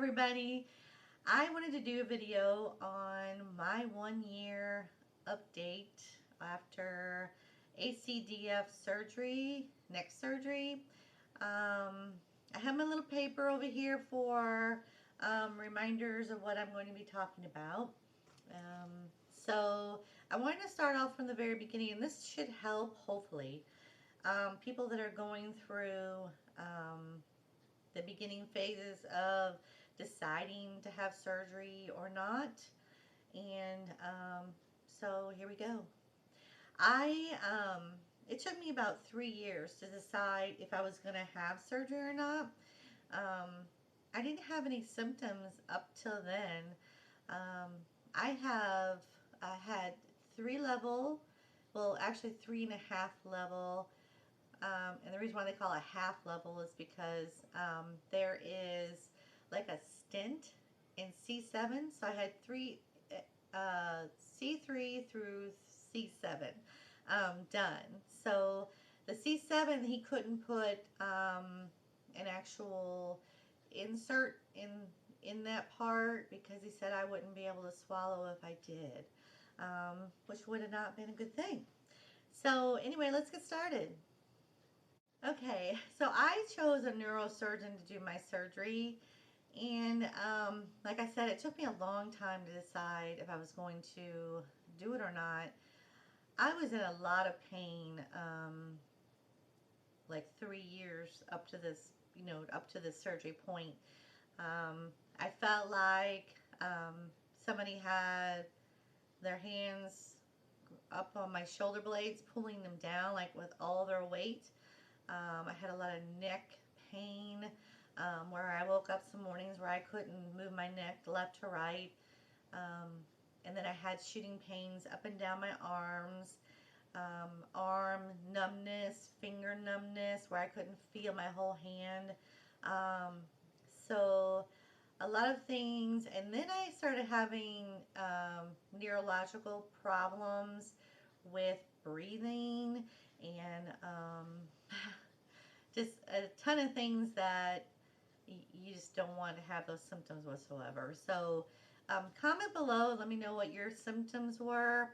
everybody. I wanted to do a video on my 1 year update after ACDF surgery, neck surgery. I have my little paper over here for reminders of what I'm going to be talking about. So I wanted to start off from the very beginning, and this should help, hopefully, people that are going through the beginning phases of deciding to have surgery or not. And so here we go. It took me about 3 years to decide if I was going to have surgery or not. I didn't have any symptoms up till then. I had 3 level, well, actually 3.5 level. And the reason why they call it half level is because there is like a stint in C7. So I had C3 through C7 done. So the C7, he couldn't put an actual insert in that part because he said I wouldn't be able to swallow if I did, which would have not been a good thing. So anyway, let's get started. Okay, so I chose a neurosurgeon to do my surgery, and like I said, it took me a long time to decide if I was going to do it or not. I was in a lot of pain, like 3 years up to this, up to this surgery point. I felt like somebody had their hands up on my shoulder blades, pulling them down like with all their weight. I had a lot of neck pain, where I woke up some mornings where I couldn't move my neck left to right. And then I had shooting pains up and down my arms, arm numbness, finger numbness, where I couldn't feel my whole hand. So a lot of things. And then I started having neurological problems with breathing and just a ton of things that you just don't want to have those symptoms whatsoever. So comment below, let me know what your symptoms were.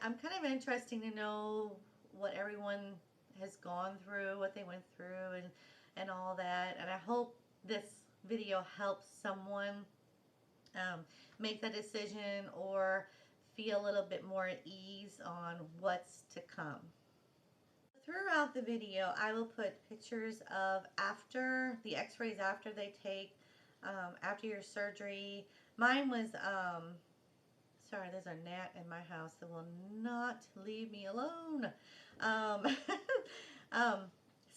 I'm kind of interesting to know what everyone has gone through, what they went through, and all that. And I hope this video helps someone make that decision or feel a little bit more at ease on what's to come. Throughout the video, I will put pictures of after the x-rays after they take, after your surgery. Mine was, sorry, there's a gnat in my house that will not leave me alone.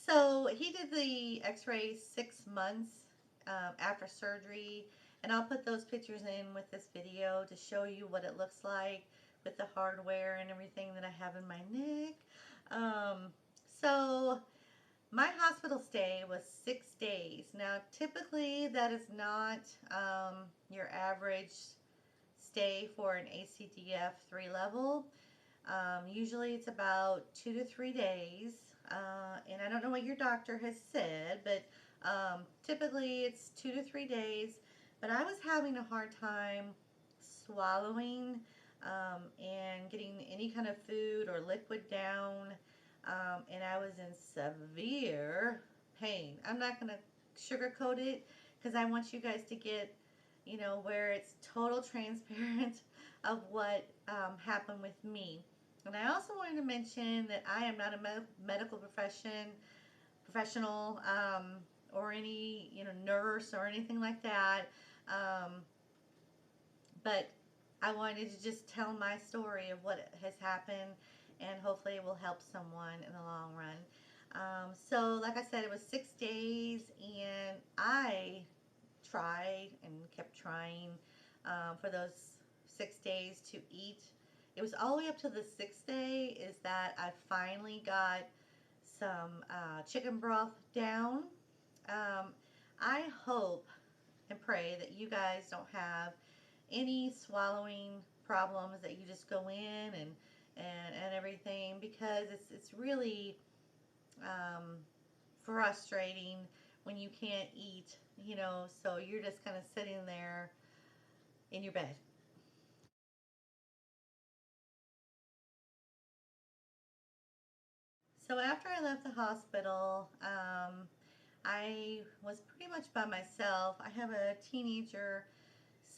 So he did the x-rays 6 months after surgery, and I'll put those pictures in with this video to show you what it looks like with the hardware and everything that I have in my neck. So my hospital stay was 6 days. Now typically that is not your average stay for an ACDF 3 level. Usually it's about 2 to 3 days, and I don't know what your doctor has said, but typically it's 2 to 3 days. But I was having a hard time swallowing and getting any kind of food or liquid down, and I was in severe pain. I'm not going to sugarcoat it because I want you guys to get, where it's total transparent of what happened with me. And I also wanted to mention that I am not a medical professional or any, nurse or anything like that. But I wanted to just tell my story of what has happened, and hopefully it will help someone in the long run. So like I said, it was 6 days, and I tried and kept trying for those 6 days to eat. It was all the way up to the 6th day is that I finally got some chicken broth down. I hope and pray that you guys don't have any swallowing problems, that you just go in and everything, because it's really frustrating when you can't eat, you know, so you're just kind of sitting there in your bed. So after I left the hospital, I was pretty much by myself. I have a teenager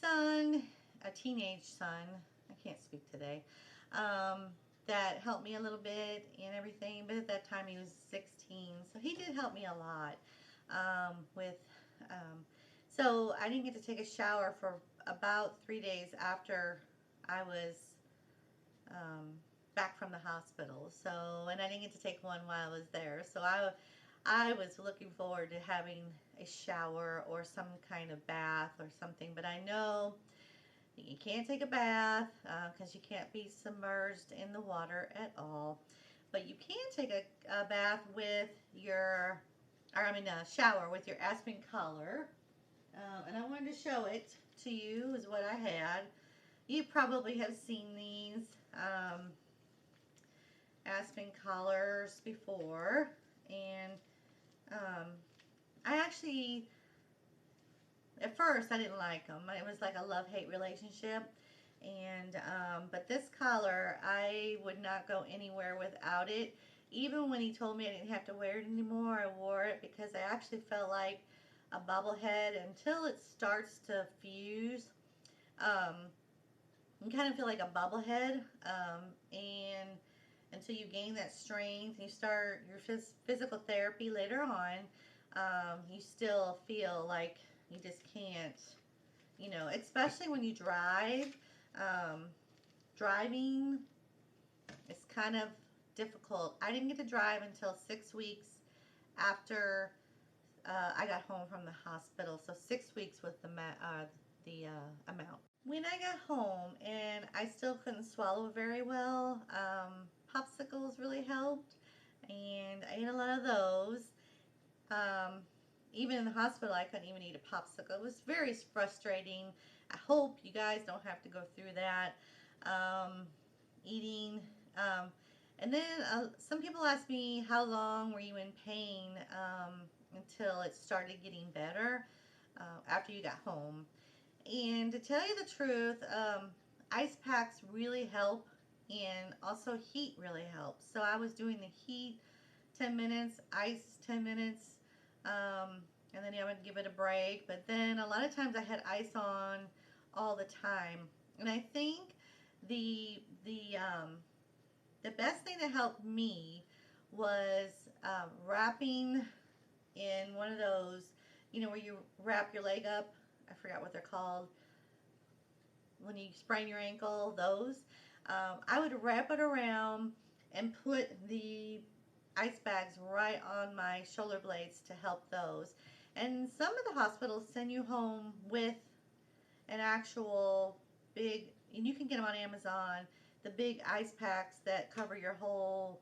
son, a teenage son. I can't speak today. Um, that helped me a little bit and everything, but at that time he was 16, so he did help me a lot with. Um, so I didn't get to take a shower for about 3 days after I was um, back from the hospital. So, and I didn't get to take one while I was there. So I was looking forward to having a shower or some kind of bath or something. But I know that you can't take a bath because you can't be submerged in the water at all. But you can take a bath with your, or I mean, a shower with your Aspen collar. And I wanted to show it to you, is what I had. You probably have seen these Aspen collars before, and um, I actually, at first, I didn't like them. It was like a love-hate relationship, and but this collar, I would not go anywhere without it. Even when he told me I didn't have to wear it anymore, I wore it because I actually felt like a bobblehead until it starts to fuse. Um, you kind of feel like a bubblehead, and until you gain that strength, you start your physical therapy later on, you still feel like you just can't, you know, especially when you drive. Um, Driving is kind of difficult. I didn't get to drive until 6 weeks after I got home from the hospital, so 6 weeks was the amount. When I got home and I still couldn't swallow very well, popsicles really helped, and I ate a lot of those. Um, Even in the hospital, I couldn't even eat a popsicle. It was very frustrating. I hope you guys don't have to go through that. Um, Eating. And then some people ask me, how long were you in pain until it started getting better after you got home? And to tell you the truth, ice packs really help, and also heat really helps. So I was doing the heat 10 minutes, ice 10 minutes, and then I would give it a break. But then a lot of times I had ice on all the time. And I think the the um, the best thing that helped me was wrapping in one of those, you know, where you wrap your leg up. I forgot what they're called. When you sprain your ankle, those. I would wrap it around and put the ice bags right on my shoulder blades to help those. And some of the hospitals send you home with an actual big, and you can get them on Amazon, the big ice packs that cover your whole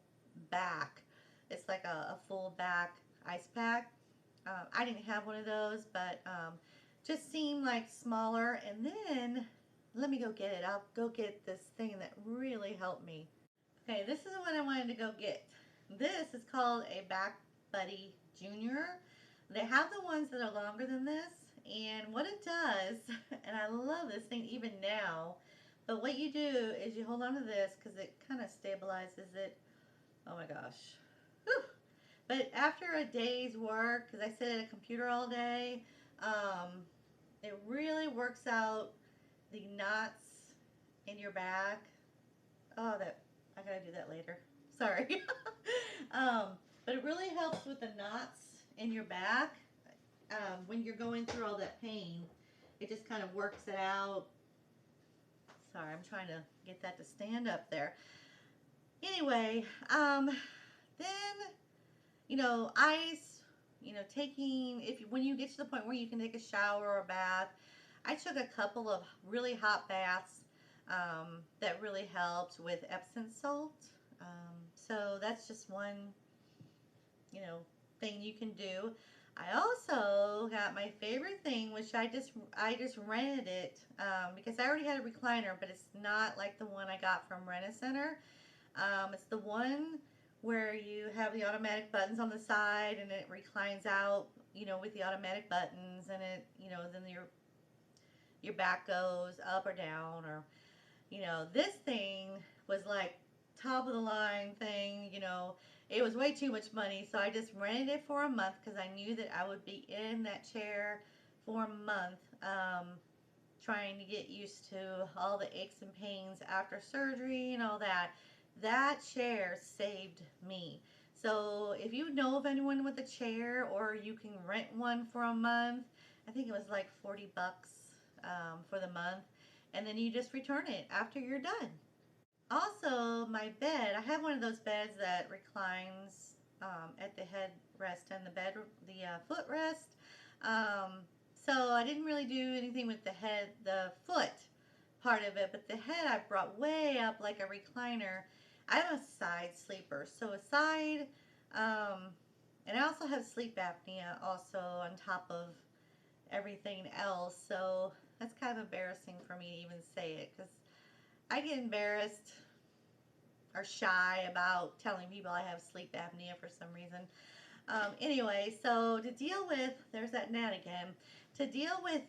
back. It's like a full back ice pack. I didn't have one of those, but just seemed like smaller. And then, let me go get it. I'll go get this thing that really helped me. Okay, this is the one I wanted to go get. This is called a Back Buddy Junior. They have the ones that are longer than this, and what it does, and I love this thing even now, but what you do is you hold on to this because it kind of stabilizes it. Oh my gosh. Whew. But after a day's work, because I sit at a computer all day, it really works out the knots in your back. Oh, that I gotta do that later. Sorry. um, but it really helps with the knots in your back when you're going through all that pain. It just kind of works it out. Sorry, I'm trying to get that to stand up there. Anyway, then, you know, ice, you know, taking, when you get to the point where you can take a shower or a bath, I took a couple of really hot baths that really helped with Epsom salt. So that's just one, you know, thing you can do. I also got my favorite thing, which I just rented it because I already had a recliner, but it's not like the one I got from Rent-A-Center. It's the one where you have the automatic buttons on the side and it reclines out you know, with the automatic buttons, and it, you know, then your back goes up or down, or, you know, this thing was like top of the line thing, you know. It was way too much money, so I just rented it for a month because I knew that I would be in that chair for a month, trying to get used to all the aches and pains after surgery and all that. That chair saved me. So if you know of anyone with a chair, or you can rent one for a month, I think it was like 40 bucks for the month, and then you just return it after you're done. Also, my bed, I have one of those beds that reclines at the headrest and the footrest. Um, so I didn't really do anything with the foot part of it, but the head I brought way up like a recliner. I'm a side sleeper, so a side, um, and I also have sleep apnea also on top of everything else. So that's kind of embarrassing for me to even say it, because I get embarrassed or shy about telling people I have sleep apnea for some reason. Anyway, so to deal with, there's that gnat again, to deal with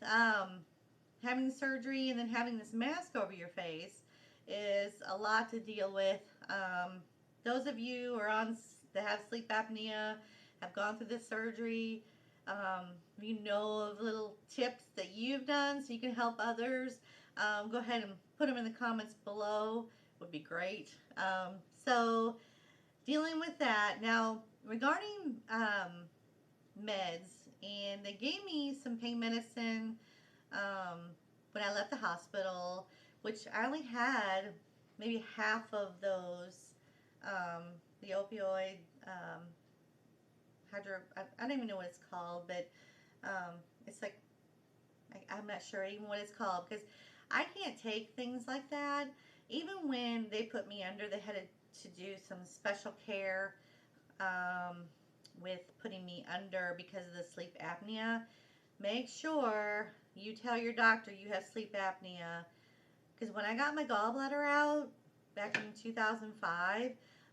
having surgery and then having this mask over your face is a lot to deal with. Those of you who are that have sleep apnea, have gone through this surgery, you know of little tips that you've done so you can help others, go ahead and put them in the comments below. Would be great. So dealing with that now, regarding meds, and they gave me some pain medicine when I left the hospital, which I only had maybe half of those, the opioid, I don't even know what it's called, but it's like, I'm not sure even what it's called, because I can't take things like that. Even when they put me under, they had to do some special care with putting me under because of the sleep apnea. Make sure you tell your doctor you have sleep apnea, because when I got my gallbladder out back in 2005,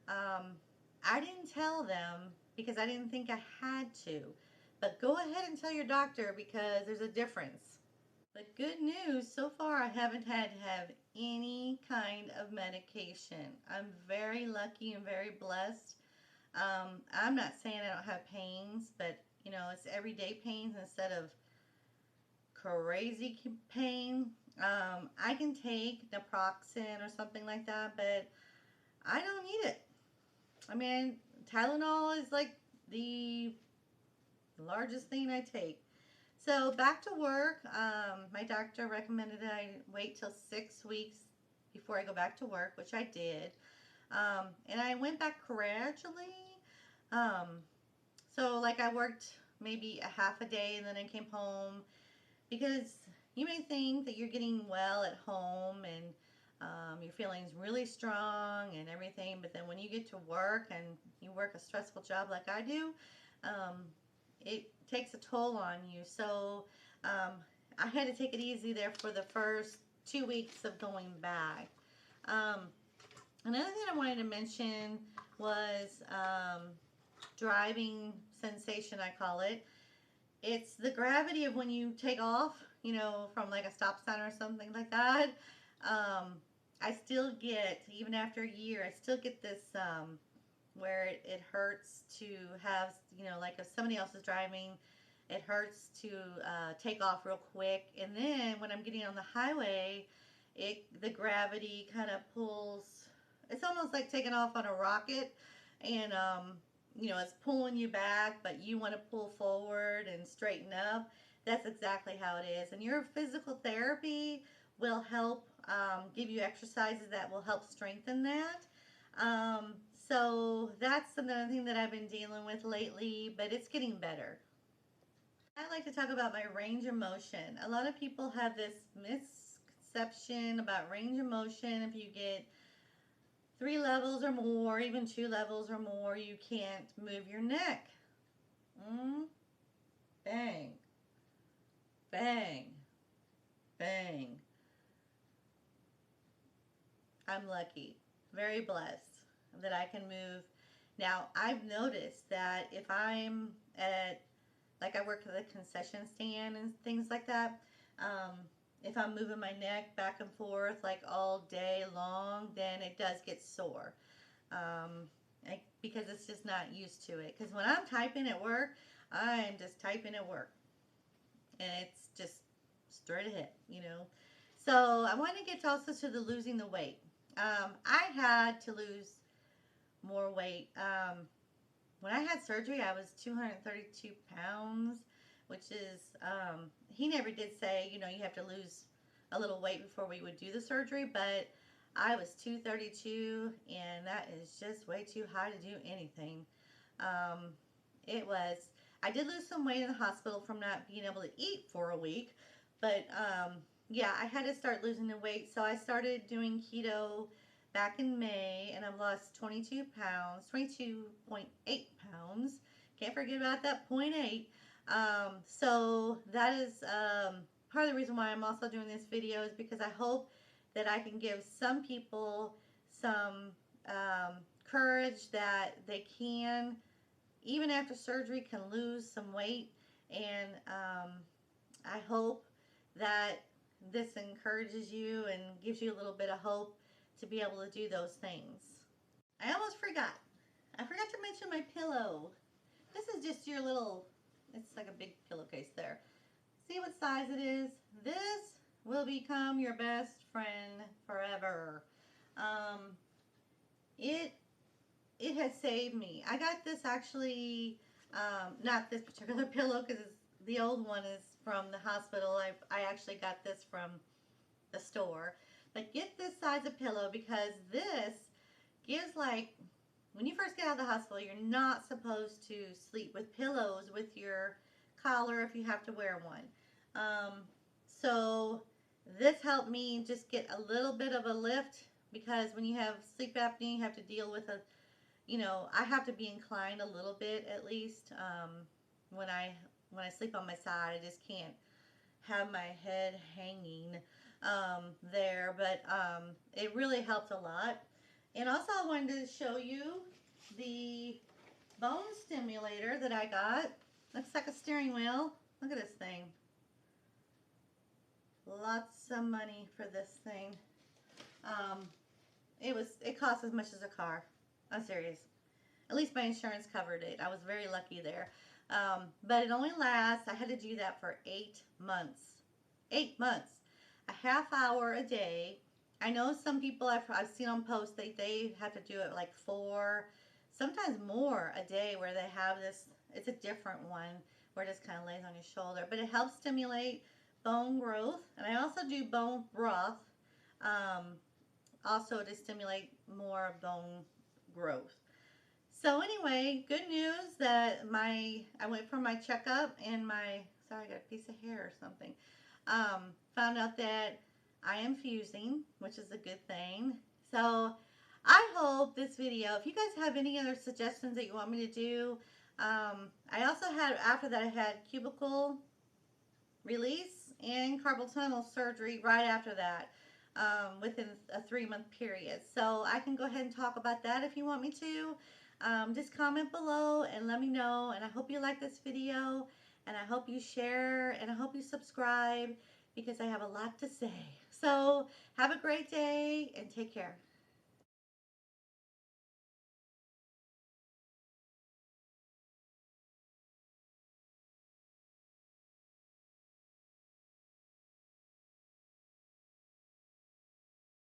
I didn't tell them because I didn't think I had to. But go ahead and tell your doctor, because there's a difference. But good news, so far I haven't had to have any kind of medication. I'm very lucky and very blessed. I'm not saying I don't have pains, but you know, it's everyday pains instead of crazy pain. I can take naproxen or something like that, but I don't need it. I mean, Tylenol is like the largest thing I take. So back to work. My doctor recommended I wait till 6 weeks before I go back to work, which I did. And I went back gradually. Um, so like I worked maybe a half a day and then I came home, because you may think that you're getting well at home and you're feeling really strong and everything, but then when you get to work and you work a stressful job like I do, it takes a toll on you. So I had to take it easy there for the first 2 weeks of going back. Another thing I wanted to mention was driving sensation, I call it. It's the gravity of when you take off, you know, from like a stop sign or something like that. I still get, even after a year, I still get this where it hurts to have, you know, like if somebody else is driving, it hurts to take off real quick. And then when I'm getting on the highway, the gravity kind of pulls. It's almost like taking off on a rocket, and you know, it's pulling you back, but you want to pull forward and straighten up. That's exactly how it is. And your physical therapy will help give you exercises that will help strengthen that. So that's another thing that I've been dealing with lately, but it's getting better. I'd like to talk about my range of motion. A lot of people have this misconception about range of motion. If you get 3 levels or more, even 2 levels or more, you can't move your neck. Bang, bang, bang. I'm lucky, very blessed that I can move. Now, I've noticed that if I'm at like I work at the concession stand and things like that. Um, if I'm moving my neck back and forth like all day long, then it does get sore. Um, because it's just not used to it. Because when I'm typing at work, I'm just typing at work, and it's just straight ahead, you know. So I want to get also to the losing the weight. I had to lose more weight. When I had surgery, I was 232 pounds, which is, he never did say, you know, you have to lose a little weight before we would do the surgery, but I was 232, and that is just way too high to do anything. Um, it was, I did lose some weight in the hospital from not being able to eat for a week, but yeah, I had to start losing the weight, so I started doing keto back in May, and I've lost 22 pounds, 22.8 pounds. Can't forget about that point 0.8. So that is part of the reason why I'm also doing this video, is because I hope that I can give some people some courage that they can, even after surgery, can lose some weight. And I hope that this encourages you and gives you a little bit of hope to be able to do those things. I almost forgot. I forgot to mention my pillow. This is just your little, it's like a big pillowcase there. See what size it is? This will become your best friend forever. Um, it it has saved me. I got this actually, not this particular pillow, because the old one is from the hospital. I actually got this from the store. But get this size of pillow, because this gives, like, when you first get out of the hospital, you're not supposed to sleep with pillows with your collar if you have to wear one. So this helped me just get a little bit of a lift, because when you have sleep apnea, you have to deal with a, you know, I have to be inclined a little bit at least. When I sleep on my side, I just can't have my head hanging there. But it really helped a lot. And also, I wanted to show you the bone stimulator that I got. Looks like a steering wheel. Look at this thing. Lots of money for this thing. It cost as much as a car. I'm serious. At least my insurance covered it. I was very lucky there. But it only lasts, I had to do that for 8 months. 8 months. A half hour a day. I know some people I've seen on posts, they have to do it like 4, sometimes more a day, where they have this, it's a different one, where it just kind of lays on your shoulder. But it helps stimulate bone growth. And I also do bone broth, also to stimulate more bone growth. So anyway, good news that I went for my checkup, and sorry, I got a piece of hair or something. Found out that I am fusing, which is a good thing. So I hope this video, if you guys have any other suggestions that you want me to do, I also had, after that, I had cubicle release and carpal tunnel surgery right after that, within a 3-month period. So I can go ahead and talk about that if you want me to. Just comment below and let me know. And I hope you like this video, and I hope you share, and I hope you subscribe, because I have a lot to say. So have a great day and take care.